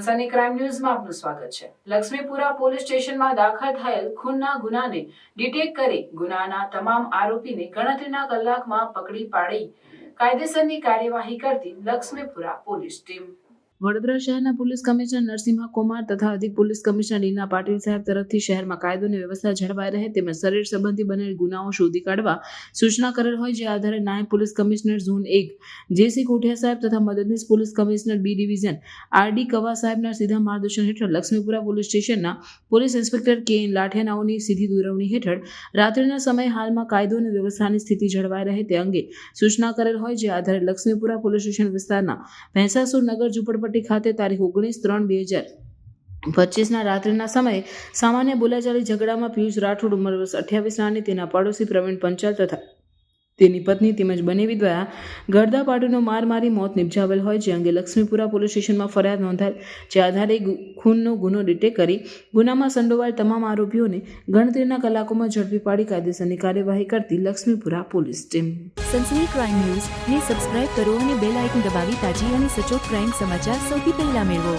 સનસની crime ન્યૂઝમાં આપનું સ્વાગત છે। લક્ષ્મીપુરા પોલીસ સ્ટેશનમાં દાખલ થયેલ ખૂનના ગુનાને ડિટેક્ટ કરી ગુનાના તમામ આરોપીને ગણતરીના કલાકમાં પકડી પાડી કાયદેસરની કાર્યવાહી કરતી લક્ષ્મીપુરા પોલીસ ટીમ। વડોદરા શહેરના પોલીસ કમિશનર નરસિંહા કુમાર તથા અધિક પોલીસ કમિશનર નીના પાટીલ સાહેબ તરફથી શહેરમાં કાયદો અને વ્યવસ્થા જળવાઈ રહે તેમજ શરીર સંબંધી બનેલ ગુનાઓ શોધી કાઢવા સૂચના કરેલ હોય, જે આધારે નાયબ police commissioner zone 1 JC Kothiya સાહેબ તથા મદદનીશ police commissioner B division RD Kava સાહેબના સીધા માર્ગદર્શન હેઠળ લક્ષ્મીપુરા પોલીસ સ્ટેશનના પોલીસ ઇન્સ્પેક્ટર કે લાઠિયાનાઓની સીધી દોરવણી હેઠળ રાત્રિના સમયે હાલમાં કાયદો અને વ્યવસ્થાની સ્થિતિ જળવાઈ રહે તે અંગે સૂચના કરેલ હોય, જે આધારે લક્ષ્મીપુરા પોલીસ સ્ટેશન વિસ્તારના ભેંસાસુર નગર ઝુંપડપટ્ટી ખાતે તારીખ 19/3/2025 રાત્રિના સમયે સામાન્ય બોલાચાલી ઝઘડામાં પિયુષ રાઠોડ ઉંમર વર્ષ 28 નાની તેના પાડોશી પ્રવીણ પંચાલ તથા તેની પત્ની તેમજ બનેવી દ્વારા ગળદા પાટીનો માર મારી મોત નિપજાવેલ હોય, જે અંગે લક્ષ્મીપુરા પોલીસ સ્ટેશનમાં ફરિયાદ નોંધાયેલ, જે આધારે ખૂનનો ગુનો ડિટેક્ટ કરી ગુનામાં સંડોવાયેલ તમામ આરોપીઓને ગણતરીના કલાકોમાં ઝડપી પાડી કાયદેસરની કાર્યવાહી કરતી Laxmipura police team. Sansani crime news ને સબસ્ક્રાઇબ કરો અને બેલ આઇકન દબાવી તાજી અને સચોટ ક્રાઇમ સમાચાર સૌથી પહેલા મેળવો।